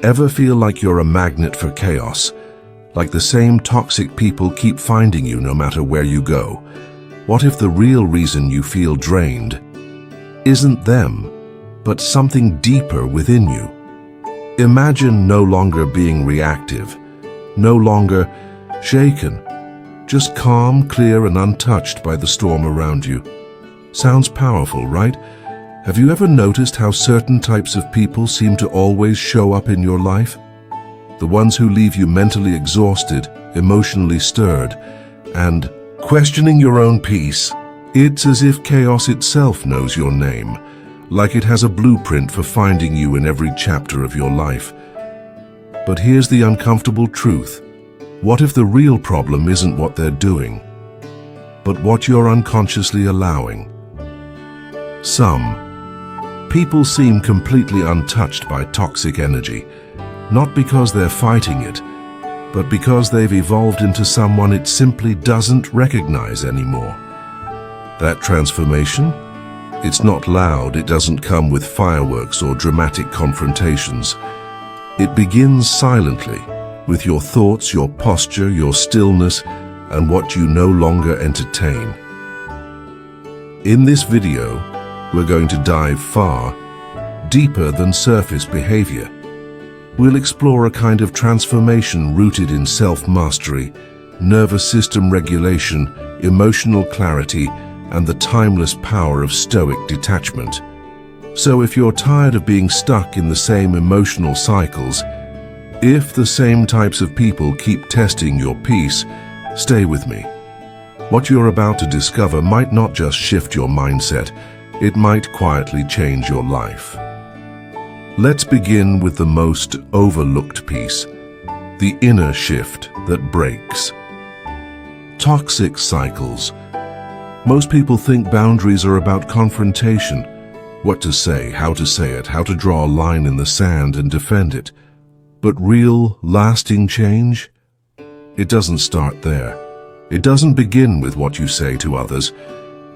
Ever feel like you're a magnet for chaos? Like the same toxic people keep finding you no matter where you go? What if the real reason you feel drained isn't them, but something deeper within you? Imagine no longer being reactive, no longer shaken, just calm, clear, and untouched by the storm around you. Sounds powerful, right? Have you ever noticed how certain types of people seem to always show up in your life? The ones who leave you mentally exhausted, emotionally stirred, and questioning your own peace. It's as if chaos itself knows your name, like it has a blueprint for finding you in every chapter of your life. But here's the uncomfortable truth. What if the real problem isn't what they're doing, but what you're unconsciously allowing? Some people seem completely untouched by toxic energy, not because they're fighting it, but because they've evolved into someone it simply doesn't recognize anymore. That transformation? It's not loud, it doesn't come with fireworks or dramatic confrontations. It begins silently, with your thoughts, your posture, your stillness, and what you no longer entertain. In this video, we're going to dive far deeper than surface behavior. We'll explore a kind of transformation rooted in self-mastery, nervous system regulation, emotional clarity, and the timeless power of stoic detachment. So if you're tired of being stuck in the same emotional cycles, if the same types of people keep testing your peace, stay with me. What you're about to discover might not just shift your mindset, it might quietly change your life. Let's begin with the most overlooked piece, the inner shift that breaks. Toxic cycles. Most people think boundaries are about confrontation, what to say, how to draw a line in the sand and defend it. But real, lasting change? It doesn't start there. It doesn't begin with what you say to others.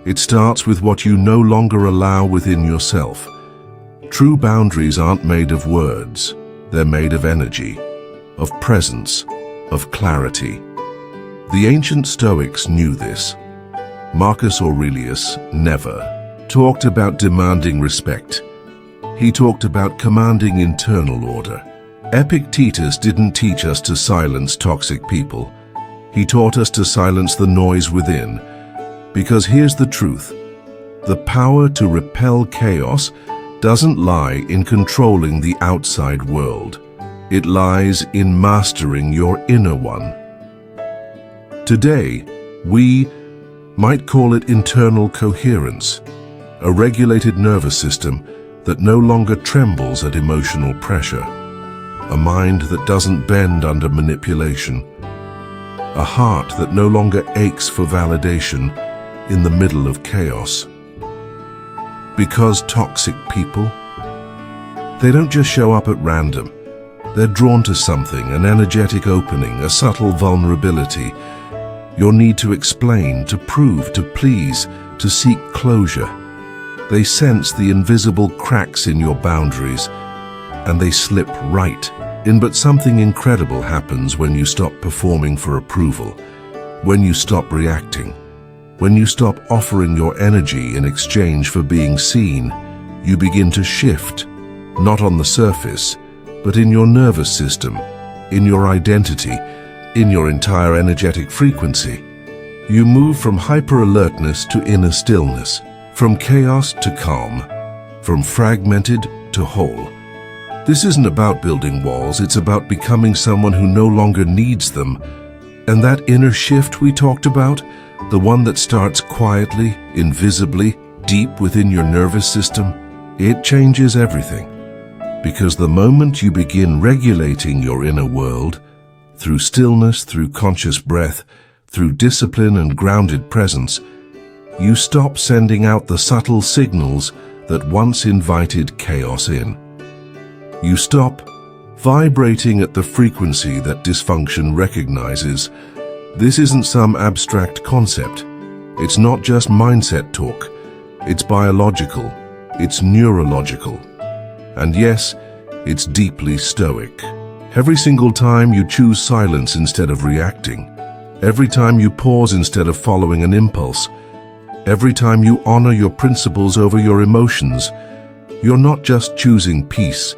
It starts with what you no longer allow within yourself. True boundaries aren't made of words. They're made of energy, of presence, of clarity. The ancient Stoics knew this. Marcus Aurelius never talked about demanding respect. He talked about commanding internal order. Epictetus didn't teach us to silence toxic people. He taught us to silence the noise within. Because here's the truth. The power to repel chaos doesn't lie in controlling the outside world. It lies in mastering your inner one. Today, we might call it internal coherence, a regulated nervous system that no longer trembles at emotional pressure, a mind that doesn't bend under manipulation, a heart that no longer aches for validation in the middle of chaos. Because toxic people, they don't just show up at random. They're drawn to something, an energetic opening, a subtle vulnerability, your need to explain, to prove, to please, to seek closure. They sense the invisible cracks in your boundaries, and they slip right in. But something incredible happens when you stop performing for approval, when you stop reacting, when you stop offering your energy in exchange for being seen. You begin to shift, not on the surface, but in your nervous system, in your identity, in your entire energetic frequency. You move from hyper-alertness to inner stillness, from chaos to calm, from fragmented to whole. This isn't about building walls, it's about becoming someone who no longer needs them. And that inner shift we talked about, the one that starts quietly, invisibly, deep within your nervous system, it changes everything. Because the moment you begin regulating your inner world, through stillness, through conscious breath, through discipline and grounded presence, you stop sending out the subtle signals that once invited chaos in. You stop vibrating at the frequency that dysfunction recognizes. This isn't some abstract concept. It's not just mindset talk. It's biological. It's neurological. And yes, It's deeply stoic. Every single time you choose silence instead of reacting, every time you pause instead of following an impulse, every time you honor your principles over your emotions, you're not just choosing peace,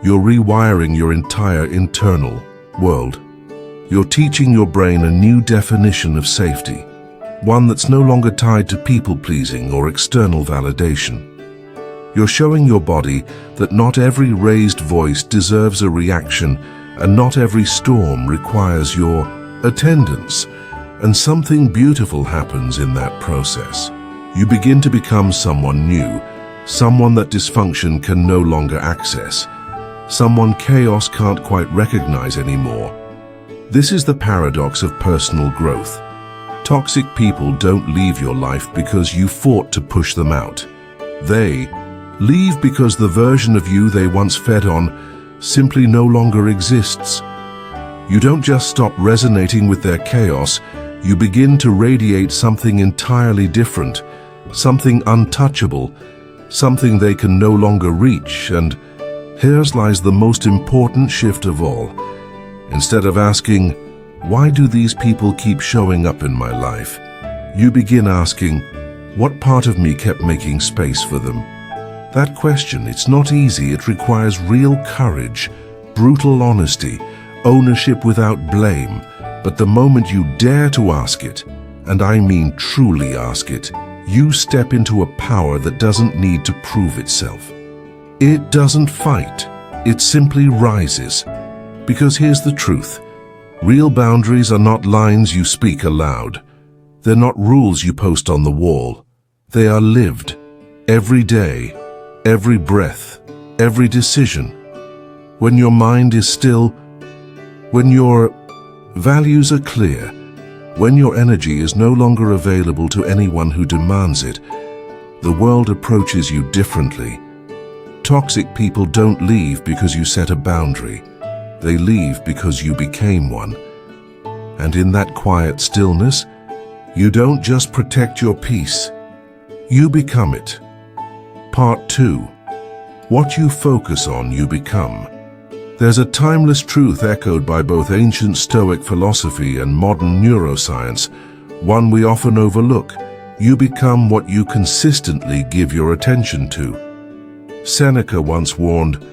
you're rewiring your entire internal world. You're teaching your brain a new definition of safety, one that's no longer tied to people-pleasing or external validation. You're showing your body that not every raised voice deserves a reaction and not every storm requires your attendance. And something beautiful happens in that process. You begin to become someone new, someone that dysfunction can no longer access, someone chaos can't quite recognize anymore. This is the paradox of personal growth. Toxic people don't leave your life because you fought to push them out. They leave because the version of you they once fed on simply no longer exists. You don't just stop resonating with their chaos, you begin to radiate something entirely different, something untouchable, something they can no longer reach. And here lies the most important shift of all. Instead of asking, why do these people keep showing up in my life? You begin asking, what part of me kept making space for them? That question, it's not easy. It requires real courage, brutal honesty, ownership without blame. But the moment you dare to ask it, and I mean truly ask it, you step into a power that doesn't need to prove itself. It doesn't fight, it simply rises. Because here's the truth. Real boundaries are not lines you speak aloud. They're not rules you post on the wall. They are lived, every day, every breath, every decision. When your mind is still, when your values are clear, when your energy is no longer available to anyone who demands it, the world approaches you differently. Toxic people don't leave because you set a boundary. They leave because you became one. And in that quiet stillness, you don't just protect your peace, you become it. Part 2. What you focus on, you become. There's a timeless truth echoed by both ancient Stoic philosophy and modern neuroscience, one we often overlook. You become what you consistently give your attention to. Seneca once warned,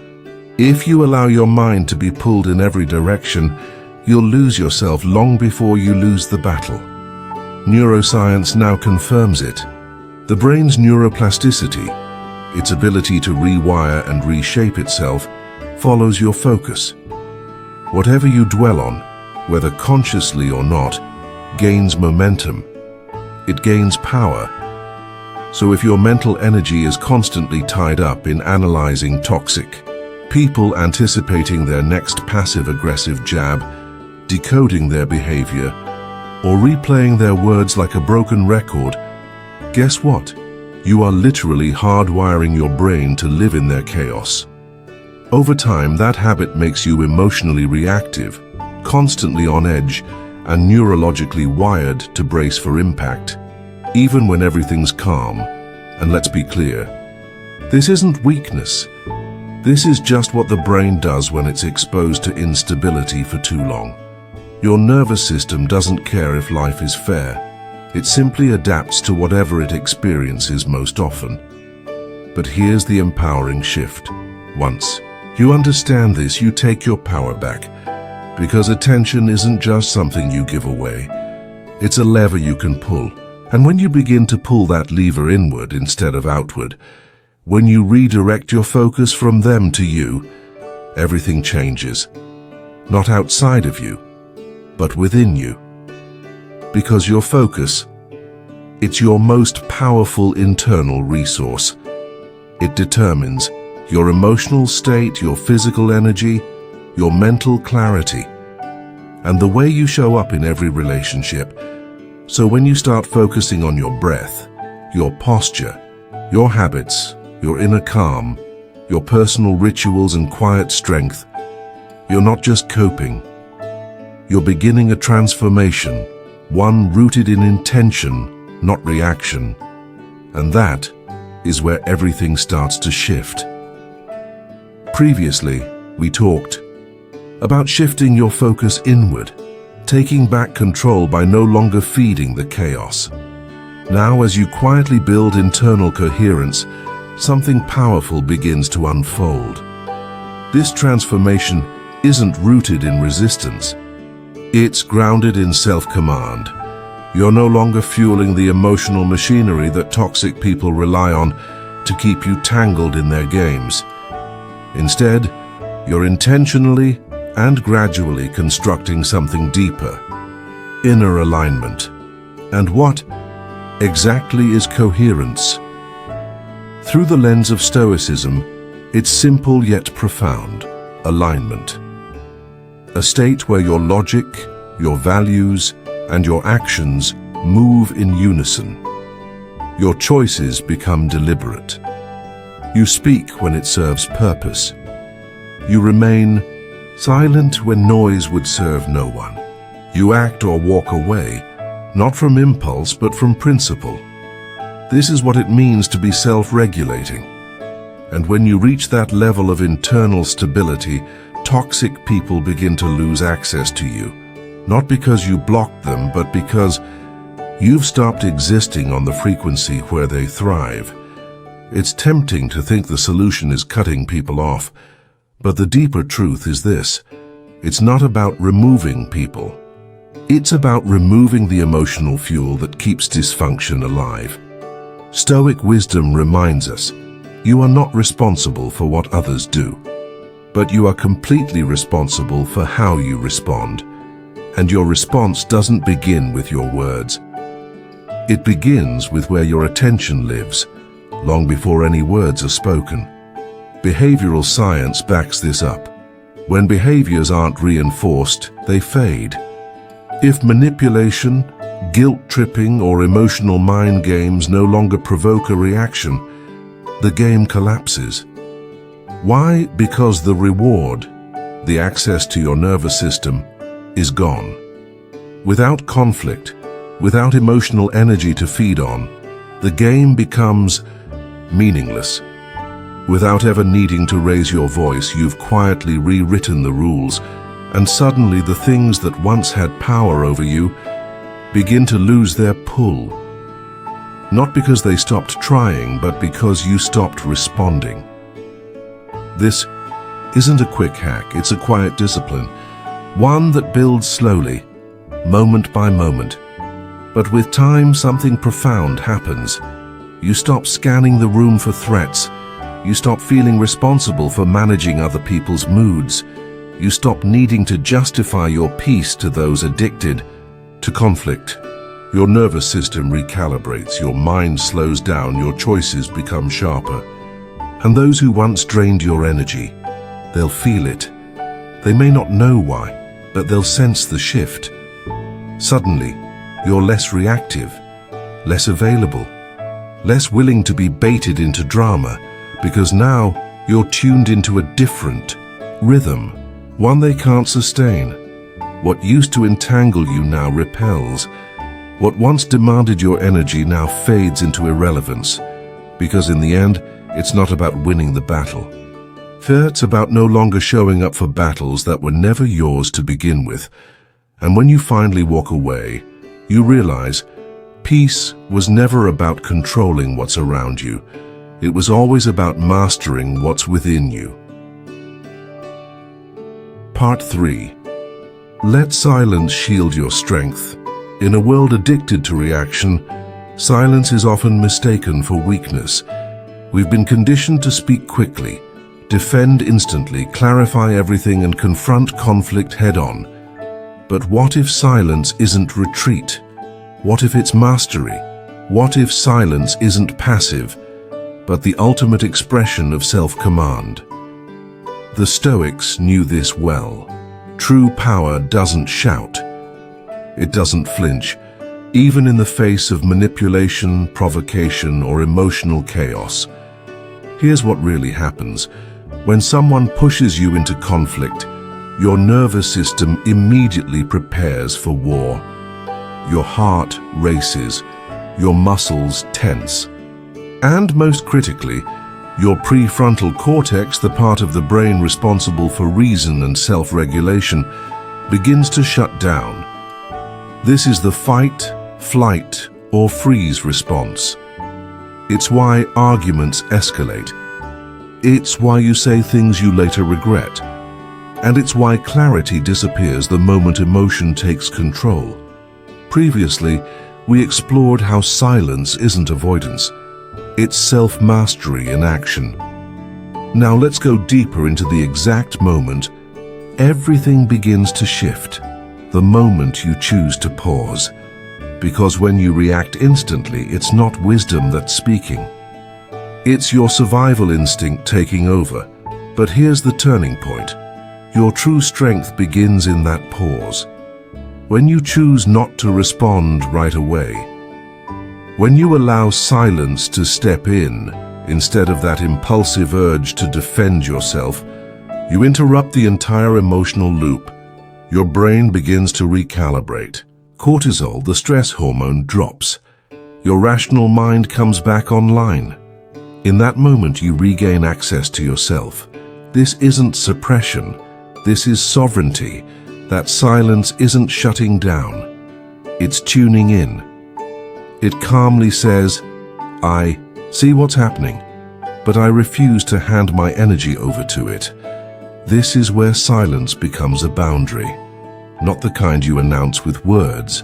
if you allow your mind to be pulled in every direction, you'll lose yourself long before you lose the battle. Neuroscience now confirms it. The brain's neuroplasticity, its ability to rewire and reshape itself, follows your focus. Whatever you dwell on, whether consciously or not, gains momentum. It gains power. So if your mental energy is constantly tied up in analyzing toxic people, anticipating their next passive-aggressive jab, decoding their behavior, or replaying their words like a broken record, guess what? You are literally hardwiring your brain to live in their chaos. Over time, that habit makes you emotionally reactive, constantly on edge, and neurologically wired to brace for impact, even when everything's calm. And let's be clear, this isn't weakness. This is just what the brain does when it's exposed to instability for too long. Your nervous system doesn't care if life is fair. It simply adapts to whatever it experiences most often. But here's the empowering shift. Once you understand this, you take your power back. Because attention isn't just something you give away. It's a lever you can pull. And when you begin to pull that lever inward instead of outward, when you redirect your focus from them to you, everything changes. Not outside of you, but within you. Because your focus, it's your most powerful internal resource. It determines your emotional state, your physical energy, your mental clarity, and the way you show up in every relationship. So when you start focusing on your breath, your posture, your habits, your inner calm, your personal rituals and quiet strength, you're not just coping. You're beginning a transformation, one rooted in intention, not reaction. And that is where everything starts to shift. Previously, We talked about shifting your focus inward, taking back control by no longer feeding the chaos. Now, as you quietly build internal coherence, something powerful begins to unfold. This transformation isn't rooted in resistance. It's grounded in self-command. You're no longer fueling the emotional machinery that toxic people rely on to keep you tangled in their games. Instead, you're intentionally and gradually constructing something deeper, inner alignment. And what exactly is coherence? Through the lens of stoicism, it's simple yet profound: alignment. A state where your logic, your values, and your actions move in unison. Your choices become deliberate. You speak when it serves purpose. You remain silent when noise would serve no one. You act or walk away, not from impulse but from principle. This is what it means to be self-regulating. And when you reach that level of internal stability, toxic people begin to lose access to you. Not because you blocked them, but because you've stopped existing on the frequency where they thrive. It's tempting to think the solution is cutting people off, but the deeper truth is this: it's not about removing people. It's about removing the emotional fuel that keeps dysfunction alive. Stoic wisdom reminds us, you are not responsible for what others do, but you are completely responsible for how you respond. And your response doesn't begin with your words. It begins with where your attention lives, long before any words are spoken. Behavioral science backs this up. When behaviors aren't reinforced, they fade. If manipulation, guilt-tripping, or emotional mind games no longer provoke a reaction, the game collapses. Why? Because the reward, the access to your nervous system, is gone. Without conflict, without emotional energy to feed on, the game becomes meaningless. Without ever needing to raise your voice, you've quietly rewritten the rules, and suddenly the things that once had power over you begin to lose their pull. Not because they stopped trying, but because you stopped responding. This isn't a quick hack, it's a quiet discipline. One that builds slowly, moment by moment. But with time, something profound happens. You stop scanning the room for threats. You stop feeling responsible for managing other people's moods. You stop needing to justify your peace to those addicted to conflict. Your nervous system recalibrates, your mind slows down, your choices become sharper. And those who once drained your energy, they'll feel it. They may not know why, but they'll sense the shift. Suddenly, you're less reactive, less available, less willing to be baited into drama, because now you're tuned into a different rhythm, one they can't sustain. What used to entangle you now repels. What once demanded your energy now fades into irrelevance, because in the end, it's not about winning the battle. It's about no longer showing up for battles that were never yours to begin with. And when you finally walk away, you realize peace was never about controlling what's around you. It was always about mastering what's within you. Part 3. Let silence shield your strength. In a world addicted to reaction, silence is often mistaken for weakness. We've been conditioned to speak quickly, defend instantly, clarify everything, and confront conflict head-on. But what if silence isn't retreat? What if it's mastery? What if silence isn't passive, but the ultimate expression of self-command? The Stoics knew this well. True power doesn't shout. It doesn't flinch, even in the face of manipulation, provocation, or emotional chaos. Here's what really happens. When someone pushes you into conflict, your nervous system immediately prepares for war. Your heart races, your muscles tense. And most critically, Your prefrontal cortex, the part of the brain responsible for reason and self-regulation, begins to shut down. This is the fight, flight, or freeze response. It's why arguments escalate. It's why you say things you later regret. And it's why clarity disappears the moment emotion takes control. Previously, we explored how silence isn't avoidance. It's self-mastery in action. Now let's go deeper into the exact moment everything begins to shift, the moment you choose to pause. Because when you react instantly, it's not wisdom that's speaking. It's your survival instinct taking over. But here's the turning point. Your true strength begins in that pause. When you choose not to respond right away. When you allow silence to step in, instead of that impulsive urge to defend yourself, you interrupt the entire emotional loop. Your brain begins to recalibrate. Cortisol, the stress hormone, drops. Your rational mind comes back online. In that moment, you regain access to yourself. This isn't suppression. This is sovereignty. That silence isn't shutting down. It's tuning in. It calmly says, I see what's happening, but I refuse to hand my energy over to it. This is where silence becomes a boundary. Not the kind you announce with words,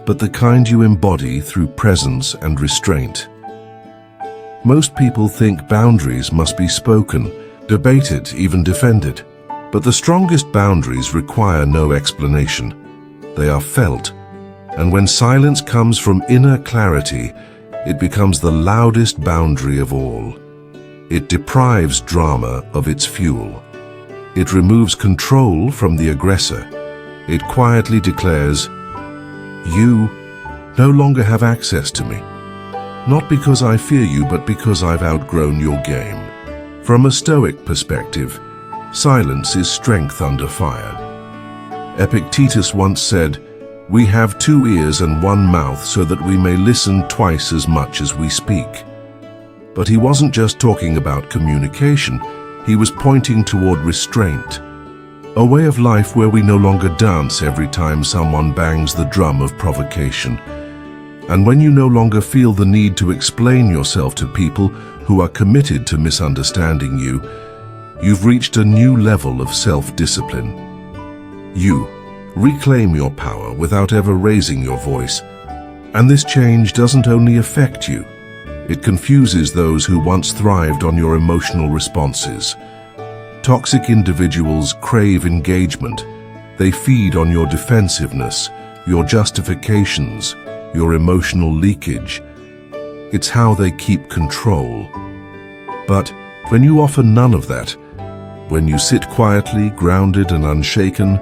but the kind you embody through presence and restraint. Most people think boundaries must be spoken, debated, even defended. But the strongest boundaries require no explanation. They are felt. And when silence comes from inner clarity, it becomes the loudest boundary of all. It deprives drama of its fuel. It removes control from the aggressor. It quietly declares, you no longer have access to me. Not because I fear you, but because I've outgrown your game. From a Stoic perspective, silence is strength under fire. Epictetus once said, we have 2 ears and 1 mouth so that we may listen twice as much as we speak. But he wasn't just talking about communication, he was pointing toward restraint. A way of life where we no longer dance every time someone bangs the drum of provocation. And when you no longer feel the need to explain yourself to people who are committed to misunderstanding you, you've reached a new level of self-discipline. You reclaim your power without ever raising your voice. And this change doesn't only affect you, it confuses those who once thrived on your emotional responses. Toxic individuals crave engagement. They feed on your defensiveness, your justifications, your emotional leakage. It's how they keep control. But when you offer none of that, when you sit quietly, grounded and unshaken,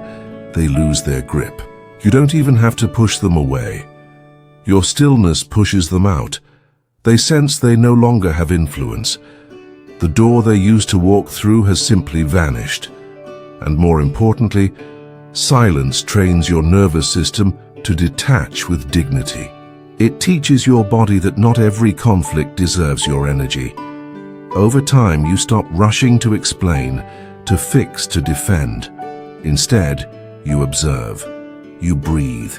they lose their grip. You don't even have to push them away. Your stillness pushes them out. They sense they no longer have influence. The door they used to walk through has simply vanished. And more importantly, silence trains your nervous system to detach with dignity. It teaches your body that not every conflict deserves your energy. Over time, you stop rushing to explain, to fix, to defend. Instead, you observe, you breathe,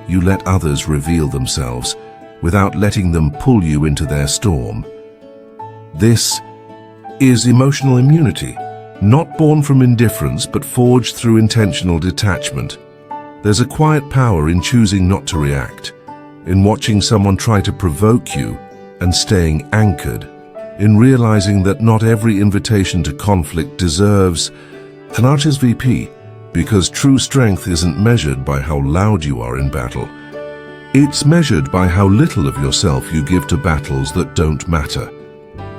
you let others reveal themselves without letting them pull you into their storm. This is emotional immunity, not born from indifference but forged through intentional detachment. There's a quiet power in choosing not to react, in watching someone try to provoke you and staying anchored, in realizing that not every invitation to conflict deserves an RSVP. Because true strength isn't measured by how loud you are in battle. It's measured by how little of yourself you give to battles that don't matter.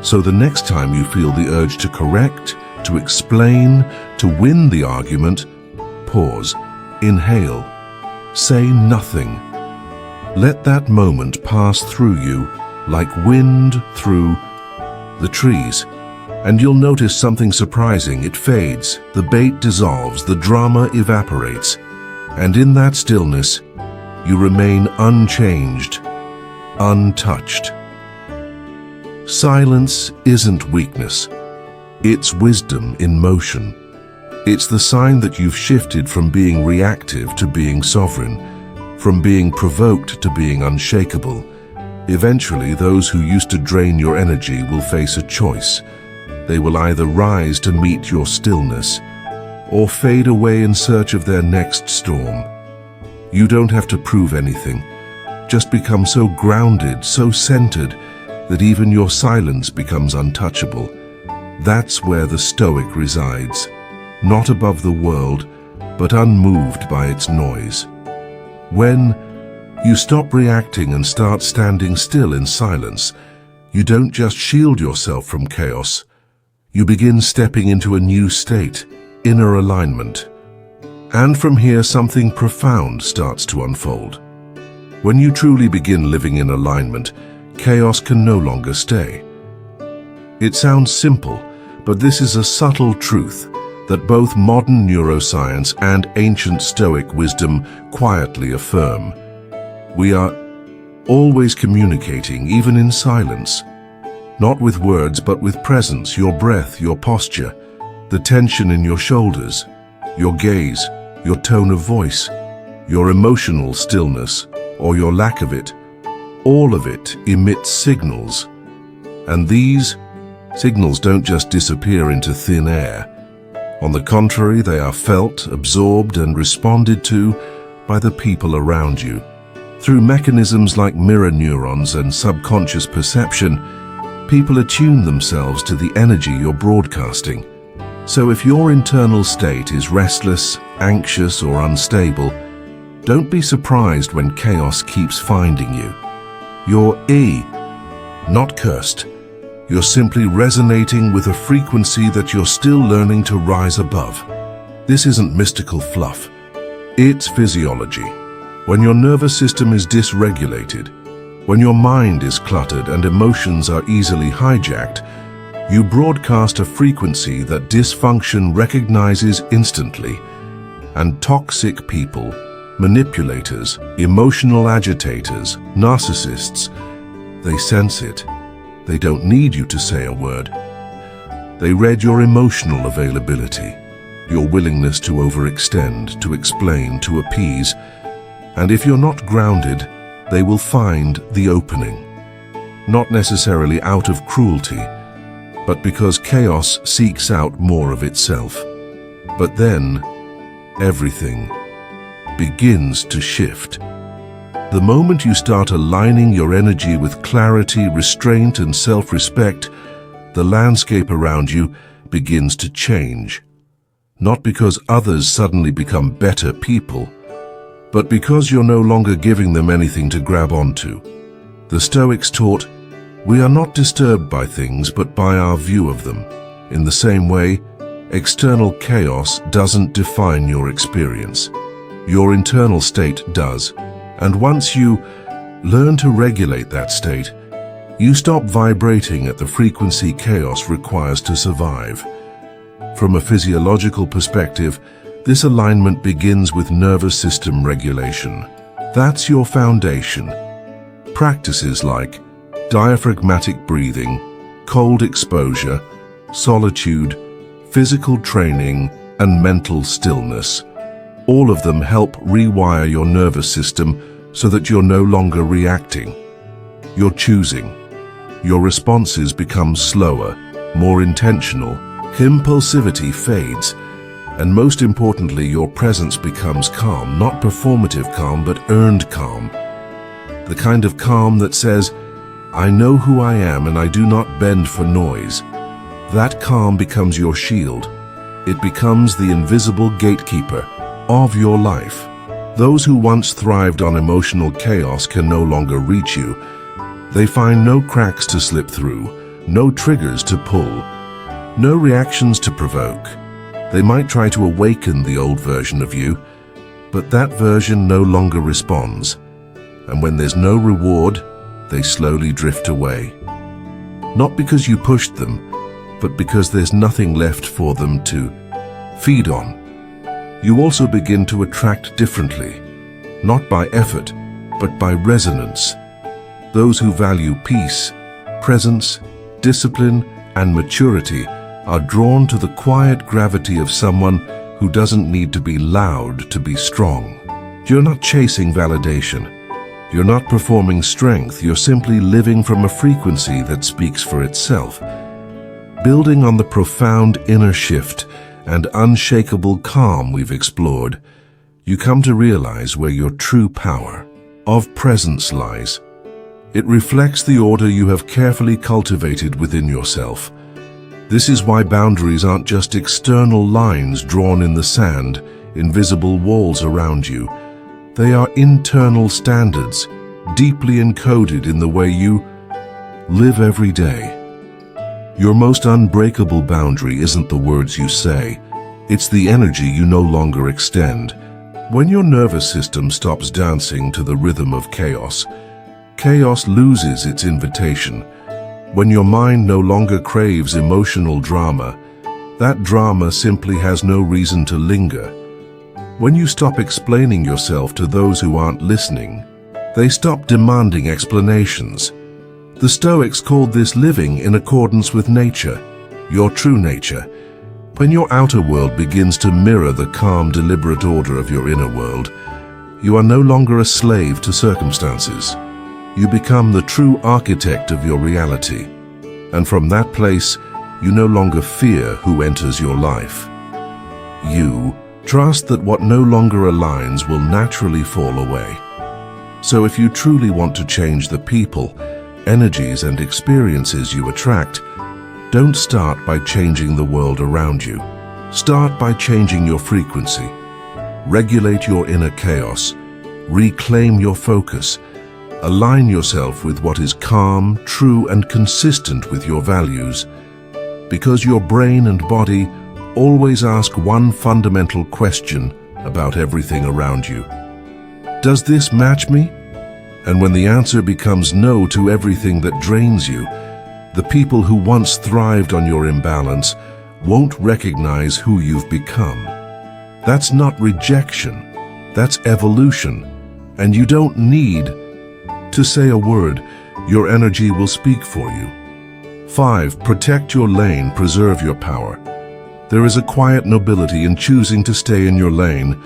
So the next time you feel the urge to correct, to explain, to win the argument, pause, inhale, say nothing. Let that moment pass through you like wind through the trees. And you'll notice something surprising. It fades, the bait dissolves, the drama evaporates. And in that stillness, you remain unchanged, untouched. Silence isn't weakness. It's wisdom in motion. It's the sign that you've shifted from being reactive to being sovereign, from being provoked to being unshakable. Eventually, those who used to drain your energy will face a choice. They will either rise to meet your stillness, or fade away in search of their next storm. You don't have to prove anything. Just become so grounded, so centered, that even your silence becomes untouchable. That's where the Stoic resides, not above the world, but unmoved by its noise. When you stop reacting and start standing still in silence, you don't just shield yourself from chaos. You begin stepping into a new state, inner alignment. And from here, something profound starts to unfold. When you truly begin living in alignment, chaos can no longer stay. It sounds simple, but this is a subtle truth that both modern neuroscience and ancient Stoic wisdom quietly affirm. We are always communicating, even in silence. Not with words, but with presence, your breath, your posture, the tension in your shoulders, your gaze, your tone of voice, your emotional stillness, or your lack of it. All of it emits signals. And these signals don't just disappear into thin air. On the contrary, they are felt, absorbed, and responded to by the people around you. Through mechanisms like mirror neurons and subconscious perception, people attune themselves to the energy you're broadcasting. So if your internal state is restless, anxious, or unstable, don't be surprised when chaos keeps finding you. You're not cursed. You're simply resonating with a frequency that you're still learning to rise above. This isn't mystical fluff. It's physiology. When your nervous system is dysregulated, when your mind is cluttered and emotions are easily hijacked, you broadcast a frequency that dysfunction recognizes instantly. And toxic people, manipulators, emotional agitators, narcissists, they sense it. They don't need you to say a word. They read your emotional availability, your willingness to overextend, to explain, to appease. And if you're not grounded, they will find the opening. Not necessarily out of cruelty, but because chaos seeks out more of itself. But then, everything begins to shift. The moment you start aligning your energy with clarity, restraint, and self-respect, the landscape around you begins to change. Not because others suddenly become better people, but because you're no longer giving them anything to grab onto. The Stoics taught, we are not disturbed by things, but by our view of them. In the same way, external chaos doesn't define your experience. Your internal state does. And once you learn to regulate that state, you stop vibrating at the frequency chaos requires to survive. From a physiological perspective, this alignment begins with nervous system regulation. That's your foundation. Practices like diaphragmatic breathing, cold exposure, solitude, physical training, and mental stillness. All of them help rewire your nervous system so that you're no longer reacting. You're choosing. Your responses become slower, more intentional, impulsivity fades, and most importantly, your presence becomes calm, not performative calm, but earned calm. The kind of calm that says, I know who I am and I do not bend for noise. That calm becomes your shield. It becomes the invisible gatekeeper of your life. Those who once thrived on emotional chaos can no longer reach you. They find no cracks to slip through, no triggers to pull, no reactions to provoke. They might try to awaken the old version of you, but that version no longer responds. And when there's no reward, they slowly drift away. Not because you pushed them, but because there's nothing left for them to feed on. You also begin to attract differently, not by effort, but by resonance. Those who value peace, presence, discipline, and maturity are drawn to the quiet gravity of someone who doesn't need to be loud to be strong. You're not chasing validation. You're not performing strength. You're simply living from a frequency that speaks for itself. Building on the profound inner shift and unshakable calm we've explored, you come to realize where your true power of presence lies. It reflects the order you have carefully cultivated within yourself. This is why boundaries aren't just external lines drawn in the sand, invisible walls around you. They are internal standards, deeply encoded in the way you live every day. Your most unbreakable boundary isn't the words you say, it's the energy you no longer extend. When your nervous system stops dancing to the rhythm of chaos, chaos loses its invitation. When your mind no longer craves emotional drama, that drama simply has no reason to linger. When you stop explaining yourself to those who aren't listening, they stop demanding explanations. The Stoics called this living in accordance with nature, your true nature. When your outer world begins to mirror the calm, deliberate order of your inner world, you are no longer a slave to circumstances. You become the true architect of your reality. And from that place, you no longer fear who enters your life. You trust that what no longer aligns will naturally fall away. So if you truly want to change the people, energies, and experiences you attract, don't start by changing the world around you. Start by changing your frequency. Regulate your inner chaos. Reclaim your focus. Align yourself with what is calm, true, and consistent with your values. Because your brain and body always ask one fundamental question about everything around you. Does this match me? And when the answer becomes no to everything that drains you, the people who once thrived on your imbalance won't recognize who you've become. That's not rejection, that's evolution. And you don't need to say a word, your energy will speak for you. 5. Protect your lane, preserve your power. There is a quiet nobility in choosing to stay in your lane,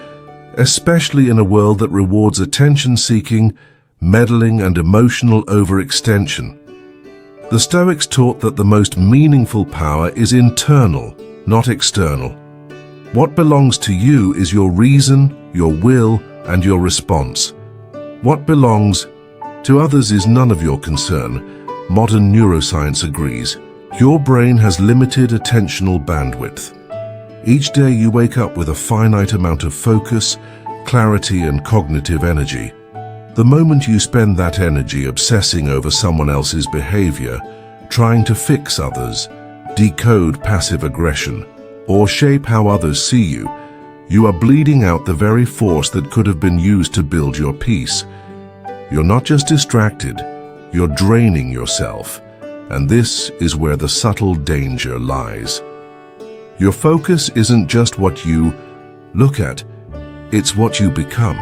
especially in a world that rewards attention-seeking, meddling, and emotional overextension. The Stoics taught that the most meaningful power is internal, not external. What belongs to you is your reason, your will, and your response. What belongs to others is none of your concern. Modern neuroscience agrees. Your brain has limited attentional bandwidth. Each day you wake up with a finite amount of focus, clarity, and cognitive energy. The moment you spend that energy obsessing over someone else's behavior, trying to fix others, decode passive aggression, or shape how others see you, you are bleeding out the very force that could have been used to build your peace. You're not just distracted, you're draining yourself. And this is where the subtle danger lies. Your focus isn't just what you look at, it's what you become.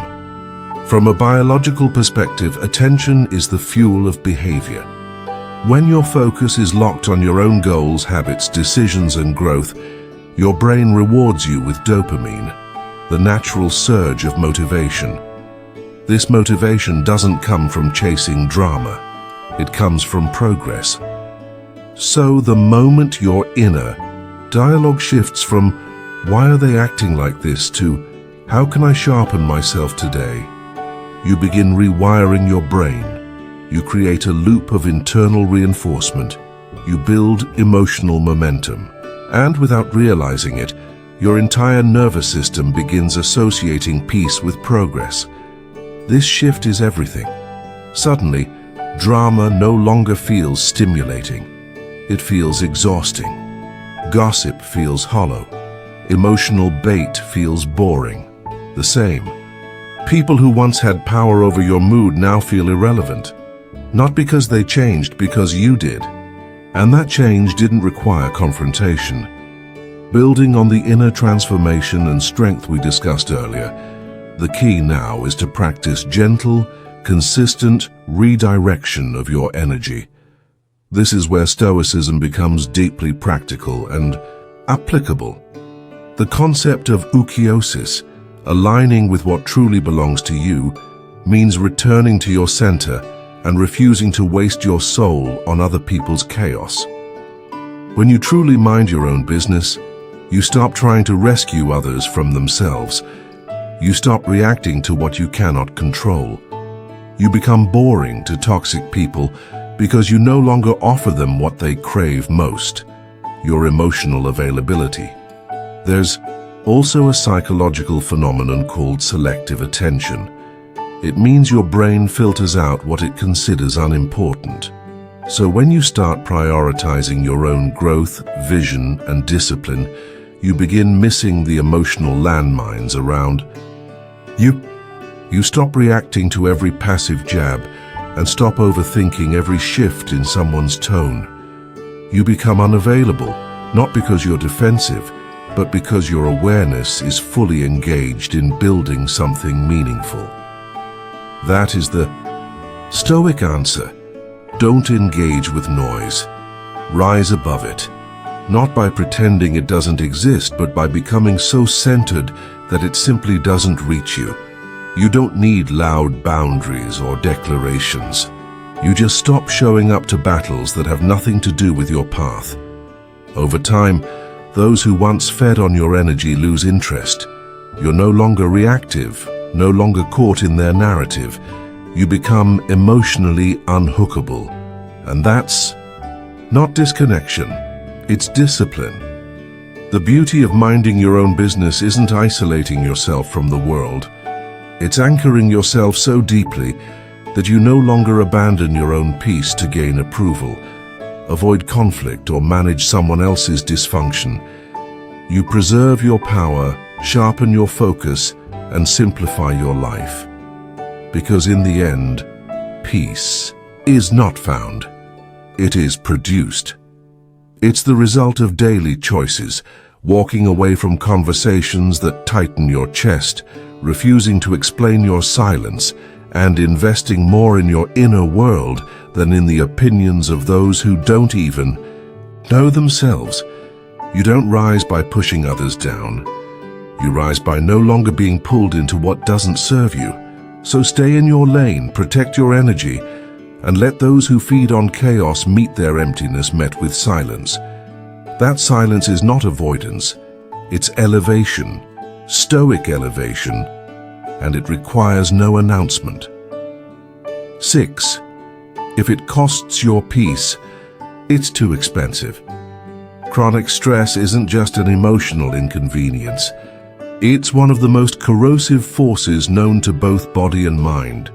From a biological perspective, attention is the fuel of behavior. When your focus is locked on your own goals, habits, decisions, and growth, your brain rewards you with dopamine, the natural surge of motivation. This motivation doesn't come from chasing drama, it comes from progress. So the moment your inner dialogue shifts from "why are they acting like this" to "how can I sharpen myself today?" you begin rewiring your brain. You create a loop of internal reinforcement. You build emotional momentum. And without realizing it, your entire nervous system begins associating peace with progress. This shift is everything. Suddenly, drama no longer feels stimulating. It feels exhausting. Gossip feels hollow. Emotional bait feels boring. The same. People who once had power over your mood now feel irrelevant. Not because they changed, because you did. And that change didn't require confrontation. Building on the inner transformation and strength we discussed earlier, the key now is to practice gentle, consistent redirection of your energy. This is where Stoicism becomes deeply practical and applicable. The concept of ousiosis, aligning with what truly belongs to you, means returning to your center and refusing to waste your soul on other people's chaos. When you truly mind your own business, you stop trying to rescue others from themselves. You stop reacting to what you cannot control. You become boring to toxic people because you no longer offer them what they crave most, your emotional availability. There's also a psychological phenomenon called selective attention. It means your brain filters out what it considers unimportant. So when you start prioritizing your own growth, vision, and discipline, you begin missing the emotional landmines around you. You stop reacting to every passive jab and stop overthinking every shift in someone's tone. You become unavailable, not because you're defensive, but because your awareness is fully engaged in building something meaningful. That is the Stoic answer. Don't engage with noise. Rise above it. Not by pretending it doesn't exist, but by becoming so centered that it simply doesn't reach you. You don't need loud boundaries or declarations. You just stop showing up to battles that have nothing to do with your path. Over time, those who once fed on your energy lose interest. You're no longer reactive, no longer caught in their narrative. You become emotionally unhookable. And that's not disconnection, it's discipline. The beauty of minding your own business isn't isolating yourself from the world. It's anchoring yourself so deeply that you no longer abandon your own peace to gain approval, avoid conflict, or manage someone else's dysfunction. You preserve your power, sharpen your focus, and simplify your life. Because in the end, peace is not found. It is produced. It's the result of daily choices, walking away from conversations that tighten your chest, refusing to explain your silence, and investing more in your inner world than in the opinions of those who don't even know themselves. You don't rise by pushing others down. You rise by no longer being pulled into what doesn't serve you. So stay in your lane, protect your energy, and let those who feed on chaos meet their emptiness met with silence. That silence is not avoidance, it's elevation, stoic elevation, and it requires no announcement. 6. If it costs your peace, it's too expensive. Chronic stress isn't just an emotional inconvenience. It's one of the most corrosive forces known to both body and mind.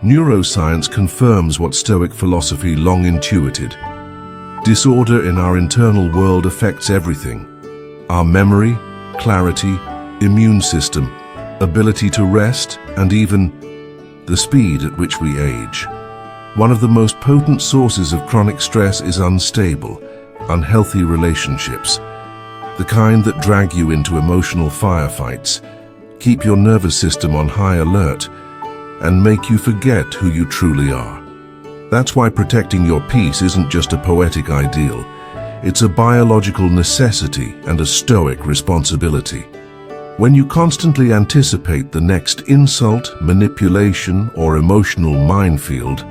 Neuroscience confirms what Stoic philosophy long intuited. Disorder in our internal world affects everything: our memory, clarity, immune system, ability to rest, and even the speed at which we age. One of the most potent sources of chronic stress is unstable, unhealthy relationships, the kind that drag you into emotional firefights, keep your nervous system on high alert, and make you forget who you truly are. That's why protecting your peace isn't just a poetic ideal. It's a biological necessity and a stoic responsibility. When you constantly anticipate the next insult, manipulation, or emotional minefield,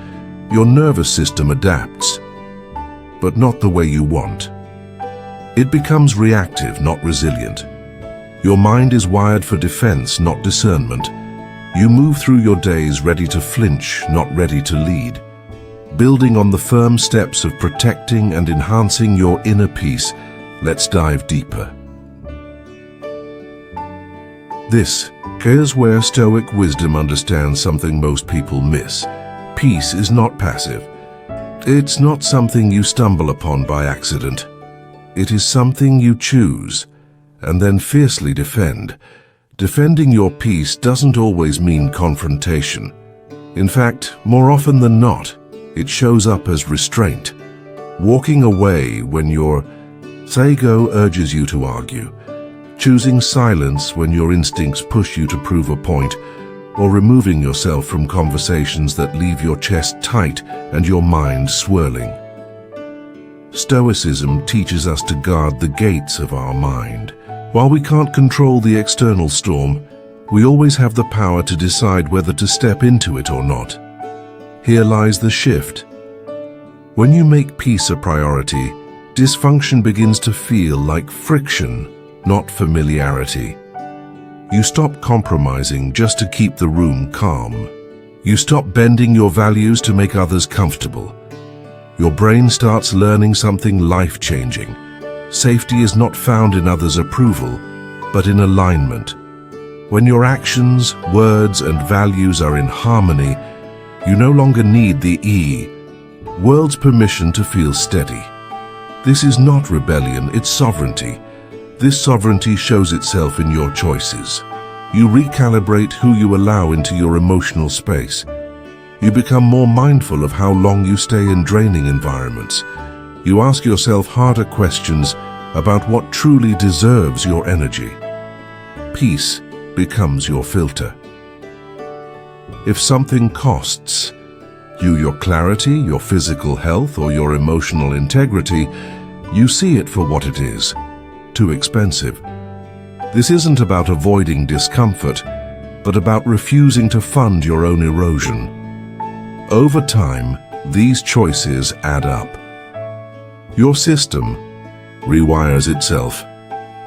your nervous system adapts, but not the way you want. It becomes reactive, not resilient. Your mind is wired for defense, not discernment. You move through your days ready to flinch, not ready to lead. Building on the firm steps of protecting and enhancing your inner peace, let's dive deeper. This is where Stoic wisdom understands something most people miss. Peace is not passive. It's not something you stumble upon by accident. It is something you choose and then fiercely defend. Defending your peace doesn't always mean confrontation. In fact, more often than not, it shows up as restraint. Walking away when your ego urges you to argue. Choosing silence when your instincts push you to prove a point, or removing yourself from conversations that leave your chest tight and your mind swirling. Stoicism teaches us to guard the gates of our mind. While we can't control the external storm, we always have the power to decide whether to step into it or not. Here lies the shift. When you make peace a priority, dysfunction begins to feel like friction, not familiarity. You stop compromising just to keep the room calm. You stop bending your values to make others comfortable. Your brain starts learning something life-changing. Safety is not found in others' approval, but in alignment. When your actions, words, and values are in harmony, you no longer need the world's permission to feel steady. This is not rebellion, it's sovereignty. This sovereignty shows itself in your choices. You recalibrate who you allow into your emotional space. You become more mindful of how long you stay in draining environments. You ask yourself harder questions about what truly deserves your energy. Peace becomes your filter. If something costs you your clarity, your physical health, or your emotional integrity, you see it for what it is: too expensive. This isn't about avoiding discomfort, but about refusing to fund your own erosion. Over time, these choices add up. Your system rewires itself.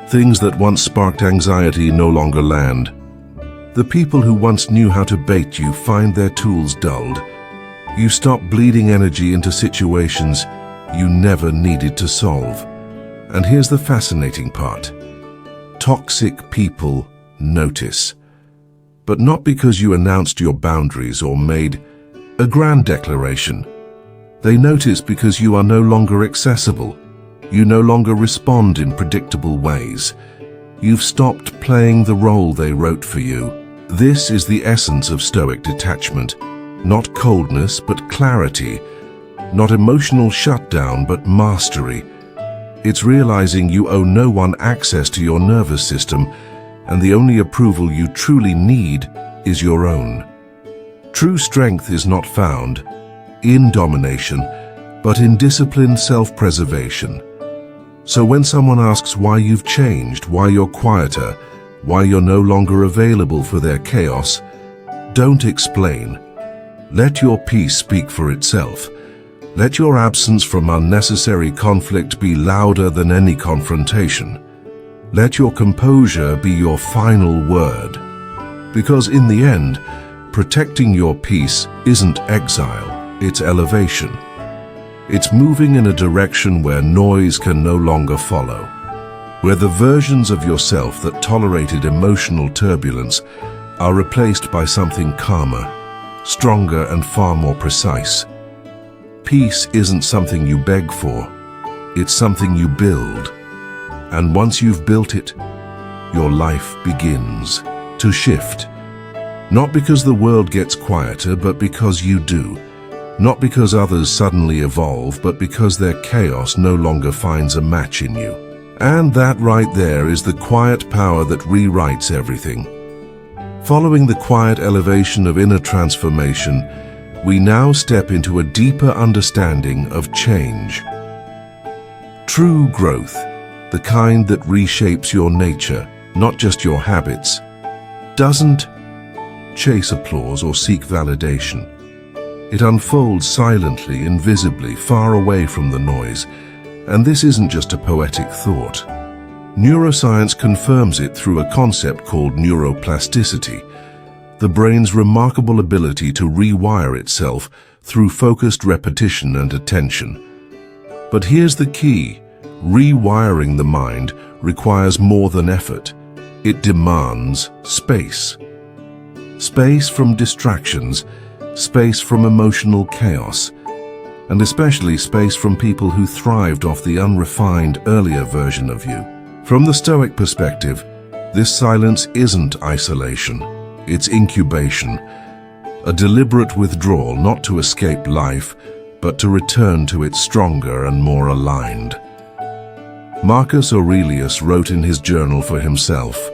Things that once sparked anxiety no longer land. The people who once knew how to bait you find their tools dulled. You stop bleeding energy into situations you never needed to solve. And here's the fascinating part. Toxic people notice. But not because you announced your boundaries or made a grand declaration. They notice because you are no longer accessible. You no longer respond in predictable ways. You've stopped playing the role they wrote for you. This is the essence of Stoic detachment. Not coldness, but clarity. Not emotional shutdown, but mastery. It's realizing you owe no one access to your nervous system, and the only approval you truly need is your own. True strength is not found in domination, but in disciplined self-preservation. So when someone asks why you've changed, why you're quieter, why you're no longer available for their chaos, don't explain. Let your peace speak for itself. Let your absence from unnecessary conflict be louder than any confrontation. Let your composure be your final word. Because in the end, protecting your peace isn't exile, it's elevation. It's moving in a direction where noise can no longer follow, where the versions of yourself that tolerated emotional turbulence are replaced by something calmer, stronger, and far more precise. Peace isn't something you beg for, it's something you build. And once you've built it, your life begins to shift. Not because the world gets quieter, but because you do. Not because others suddenly evolve, but because their chaos no longer finds a match in you. And that right there is the quiet power that rewrites everything. Following the quiet elevation of inner transformation, we now step into a deeper understanding of change. True growth, the kind that reshapes your nature, not just your habits, doesn't chase applause or seek validation. It unfolds silently, invisibly, far away from the noise. And this isn't just a poetic thought. Neuroscience confirms it through a concept called neuroplasticity, the brain's remarkable ability to rewire itself through focused repetition and attention. But here's the key. Rewiring the mind requires more than effort. It demands space. Space from distractions, space from emotional chaos, and especially space from people who thrived off the unrefined earlier version of you. From the Stoic perspective, this silence isn't isolation, it's incubation, a deliberate withdrawal not to escape life, but to return to it stronger and more aligned. Marcus Aurelius wrote in his journal for himself,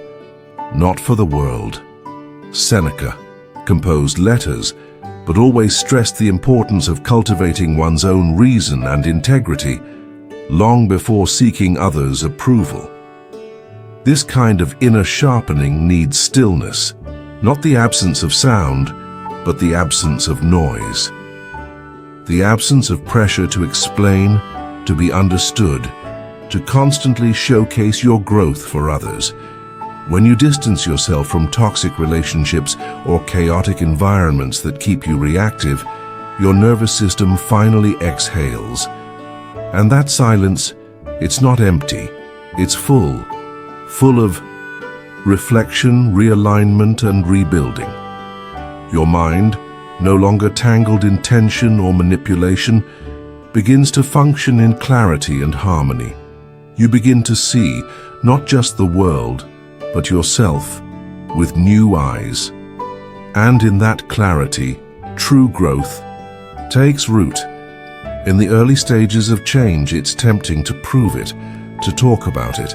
not for the world. Seneca composed letters, but always stressed the importance of cultivating one's own reason and integrity long before seeking others' approval. This kind of inner sharpening needs stillness, not the absence of sound, but the absence of noise. The absence of pressure to explain, to be understood, to constantly showcase your growth for others. When you distance yourself from toxic relationships or chaotic environments that keep you reactive, your nervous system finally exhales. And that silence, it's not empty, it's full of reflection, realignment, and rebuilding. Your mind, no longer tangled in tension or manipulation, begins to function in clarity and harmony. You begin to see not just the world, but yourself with new eyes. And in that clarity, true growth takes root. In the early stages of change, it's tempting to prove it, to talk about it,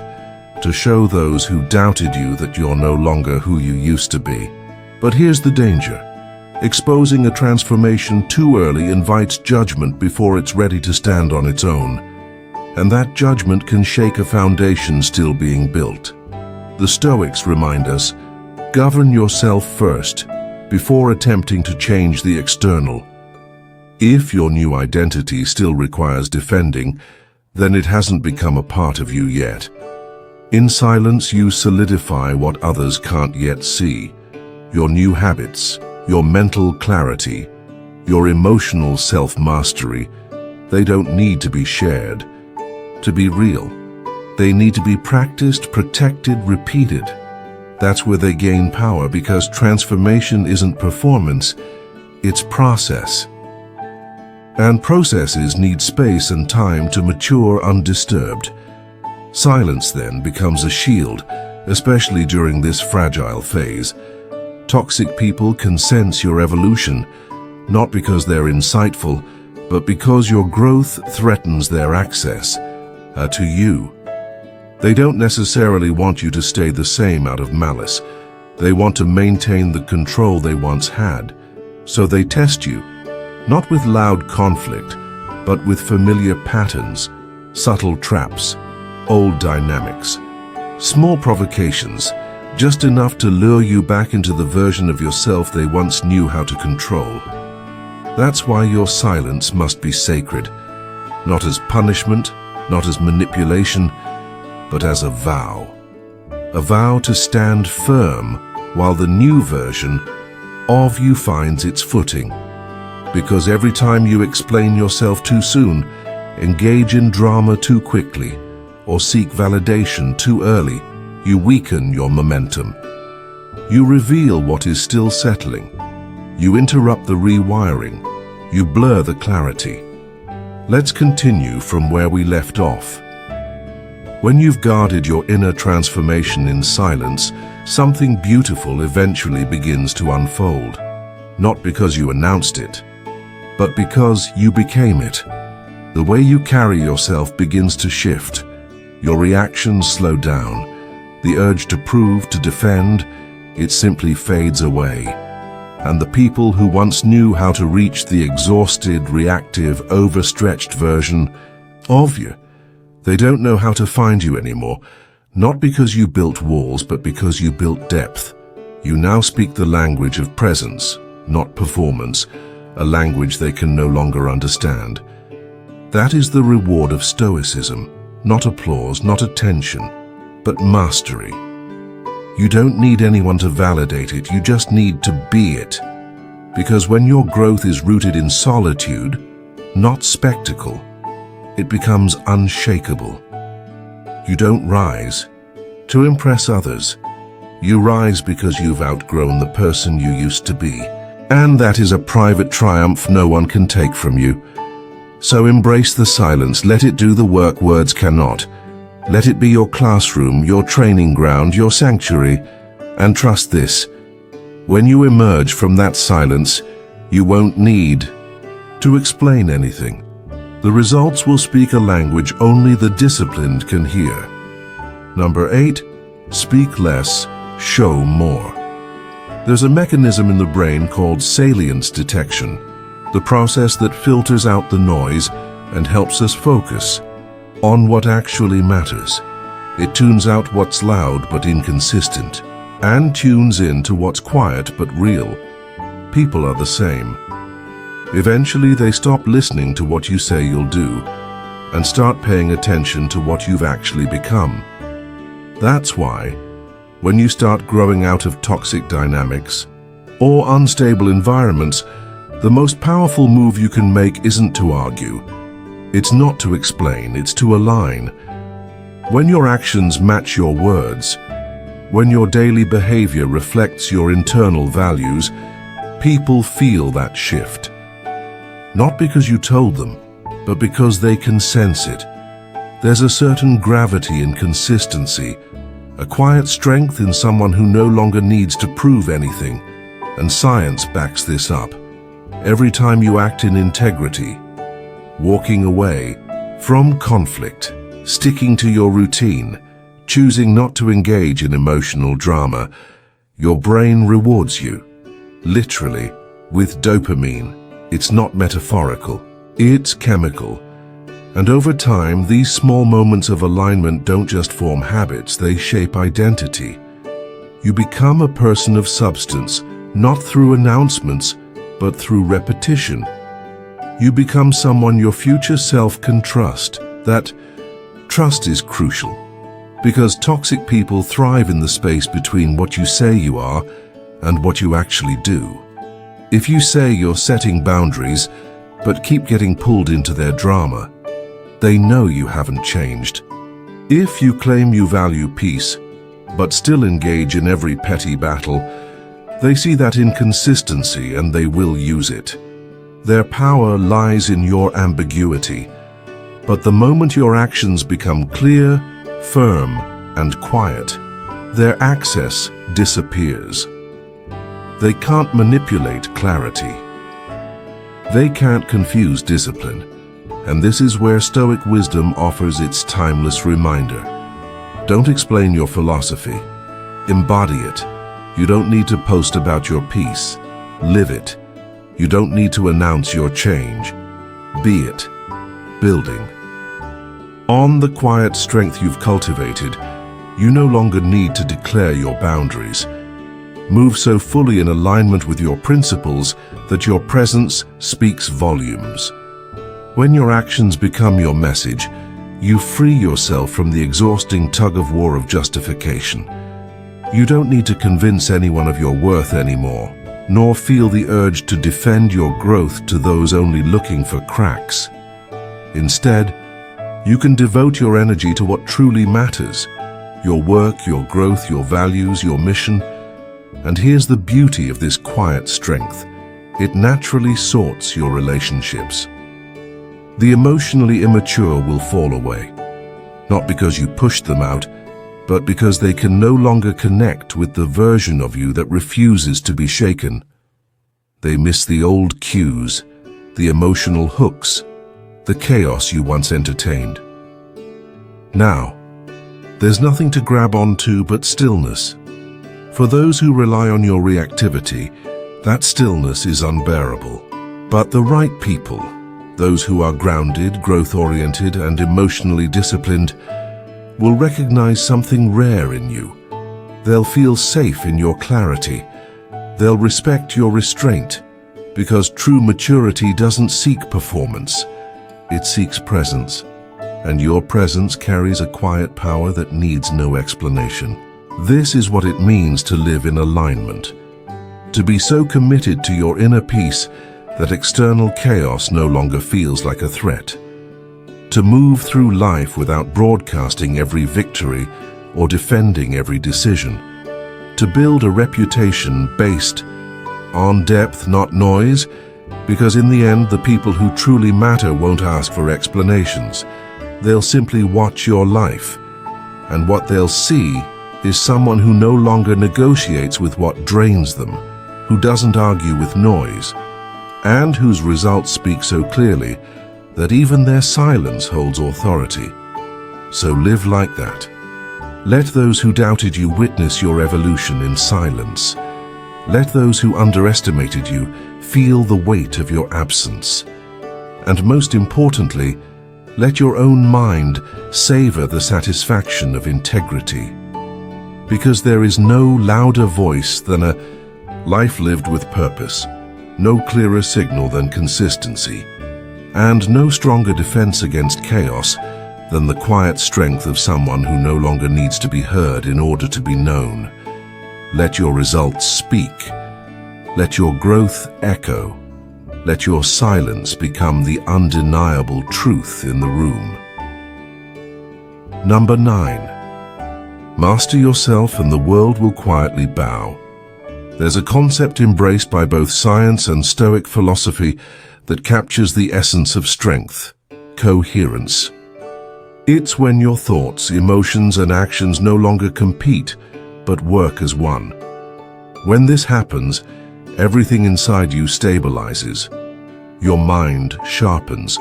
to show those who doubted you that you're no longer who you used to be. But here's the danger. Exposing a transformation too early invites judgment before it's ready to stand on its own. And that judgment can shake a foundation still being built. The Stoics remind us, govern yourself first, before attempting to change the external. If your new identity still requires defending, then it hasn't become a part of you yet. In silence, you solidify what others can't yet see. Your new habits, your mental clarity, your emotional self-mastery, they don't need to be shared. To be real, they need to be practiced, protected, repeated. That's where they gain power, because transformation isn't performance, it's process. And processes need space and time to mature undisturbed. Silence then becomes a shield, especially during this fragile phase. Toxic people can sense your evolution, not because they're insightful, but because your growth threatens their access to you. They don't necessarily want you to stay the same out of malice. They want to maintain the control they once had. So they test you, not with loud conflict, but with familiar patterns, subtle traps, old dynamics, small provocations, just enough to lure you back into the version of yourself they once knew how to control. That's why your silence must be sacred, not as punishment, not as manipulation, but as a vow. A vow to stand firm while the new version of you finds its footing. Because every time you explain yourself too soon, engage in drama too quickly, or seek validation too early, you weaken your momentum. You reveal what is still settling. You interrupt the rewiring. You blur the clarity. Let's continue from where we left off. When you've guarded your inner transformation in silence, something beautiful eventually begins to unfold. Not because you announced it, but because you became it. The way you carry yourself begins to shift. Your reactions slow down. The urge to prove, to defend, it simply fades away. And the people who once knew how to reach the exhausted, reactive, overstretched version of you, they don't know how to find you anymore, not because you built walls, but because you built depth. You now speak the language of presence, not performance, a language they can no longer understand. That is the reward of stoicism, not applause, not attention, but mastery. You don't need anyone to validate it, you just need to be it. Because when your growth is rooted in solitude, not spectacle, it becomes unshakable. You don't rise to impress others. You rise because you've outgrown the person you used to be. And that is a private triumph no one can take from you. So embrace the silence, let it do the work words cannot. Let it be your classroom, your training ground, your sanctuary. And trust this, when you emerge from that silence, you won't need to explain anything. The results will speak a language only the disciplined can hear. Number 8, speak less, show more. There's a mechanism in the brain called salience detection, the process that filters out the noise and helps us focus. on what actually matters. It tunes out what's loud but inconsistent, and tunes in to what's quiet but real. People are the same. Eventually they stop listening to what you say you'll do, and start paying attention to what you've actually become. That's why, when you start growing out of toxic dynamics or unstable environments, the most powerful move you can make isn't to argue. It's not to explain, it's to align. When your actions match your words, when your daily behavior reflects your internal values, people feel that shift. Not because you told them, but because they can sense it. There's a certain gravity and consistency, a quiet strength in someone who no longer needs to prove anything, and science backs this up. Every time you act in integrity, walking away from conflict, sticking to your routine, choosing not to engage in emotional drama, your brain rewards you, literally, with dopamine. It's not metaphorical, it's chemical. And over time, these small moments of alignment don't just form habits, they shape identity. You become a person of substance, not through announcements, but through repetition. You become someone your future self can trust. That trust is crucial, because toxic people thrive in the space between what you say you are and what you actually do. If you say you're setting boundaries, but keep getting pulled into their drama, they know you haven't changed. If you claim you value peace, but still engage in every petty battle, they see that inconsistency and they will use it. Their power lies in your ambiguity. But the moment your actions become clear, firm, and quiet, their access disappears. They can't manipulate clarity. They can't confuse discipline. And this is where Stoic wisdom offers its timeless reminder. Don't explain your philosophy. Embody it. You don't need to post about your peace. Live it. You don't need to announce your change. Be it. Building. On the quiet strength you've cultivated, you no longer need to declare your boundaries. Move so fully in alignment with your principles that your presence speaks volumes. When your actions become your message, you free yourself from the exhausting tug-of-war of justification. You don't need to convince anyone of your worth anymore, nor feel the urge to defend your growth to those only looking for cracks. Instead, you can devote your energy to what truly matters: your work, your growth, your values, your mission. And here's the beauty of this quiet strength. It naturally sorts your relationships. The emotionally immature will fall away, not because you pushed them out, but because they can no longer connect with the version of you that refuses to be shaken. They miss the old cues, the emotional hooks, the chaos you once entertained. Now, there's nothing to grab onto but stillness. For those who rely on your reactivity, that stillness is unbearable. But the right people, those who are grounded, growth-oriented, and emotionally disciplined, will recognize something rare in you. They'll feel safe in your clarity. They'll respect your restraint, because true maturity doesn't seek performance. It seeks presence, and your presence carries a quiet power that needs no explanation. This is what it means to live in alignment, to be so committed to your inner peace that external chaos no longer feels like a threat, to move through life without broadcasting every victory or defending every decision, to build a reputation based on depth, not noise, because in the end, the people who truly matter won't ask for explanations. They'll simply watch your life, and what they'll see is someone who no longer negotiates with what drains them, who doesn't argue with noise, and whose results speak so clearly that even their silence holds authority. So live like that. Let those who doubted you witness your evolution in silence. Let those who underestimated you feel the weight of your absence. And most importantly, Let your own mind savor the satisfaction of integrity. Because there is no louder voice than a life lived with purpose, no clearer signal than consistency, and no stronger defense against chaos than the quiet strength of someone who no longer needs to be heard in order to be known. Let your results speak. Let your growth echo. Let your silence become the undeniable truth in the room. Number 9. Master yourself and the world will quietly bow. There's a concept embraced by both science and Stoic philosophy that captures the essence of strength: coherence. It's when your thoughts, emotions, and actions no longer compete, but work as one. When this happens, everything inside you stabilizes. Your mind sharpens.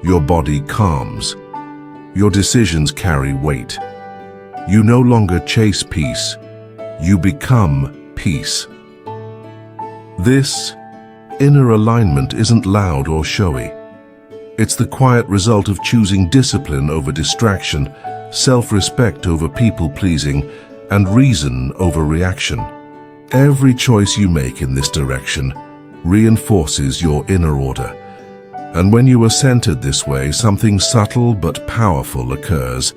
Your body calms. Your decisions carry weight. You no longer chase peace. You become peace. This inner alignment isn't loud or showy. It's the quiet result of choosing discipline over distraction, self-respect over people-pleasing, and reason over reaction. Every choice you make in this direction reinforces your inner order. And when you are centered this way, something subtle but powerful occurs.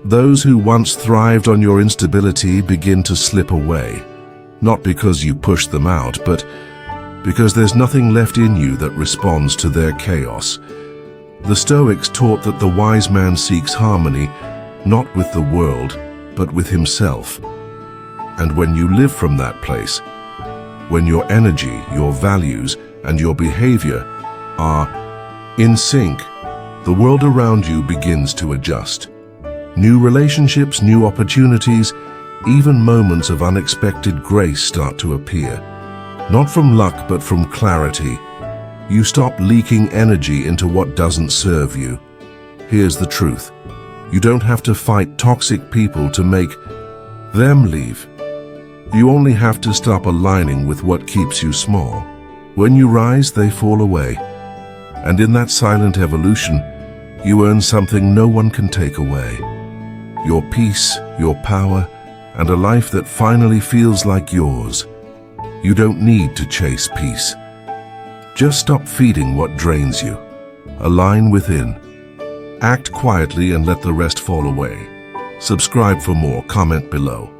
Those who once thrived on your instability begin to slip away, not because you pushed them out, but because there's nothing left in you that responds to their chaos. The Stoics taught that the wise man seeks harmony, not with the world, but with himself. And when you live from that place, when your energy, your values, and your behavior are in sync, the world around you begins to adjust. New relationships, new opportunities, even moments of unexpected grace start to appear. Not from luck, but from clarity. You stop leaking energy into what doesn't serve you. Here's the truth. You don't have to fight toxic people to make them leave. You only have to stop aligning with what keeps you small. When you rise, they fall away. And in that silent evolution, you earn something no one can take away. Your peace, your power, and a life that finally feels like yours. You don't need to chase peace. Just stop feeding what drains you. Align within. Act quietly and let the rest fall away. Subscribe for more. Comment below.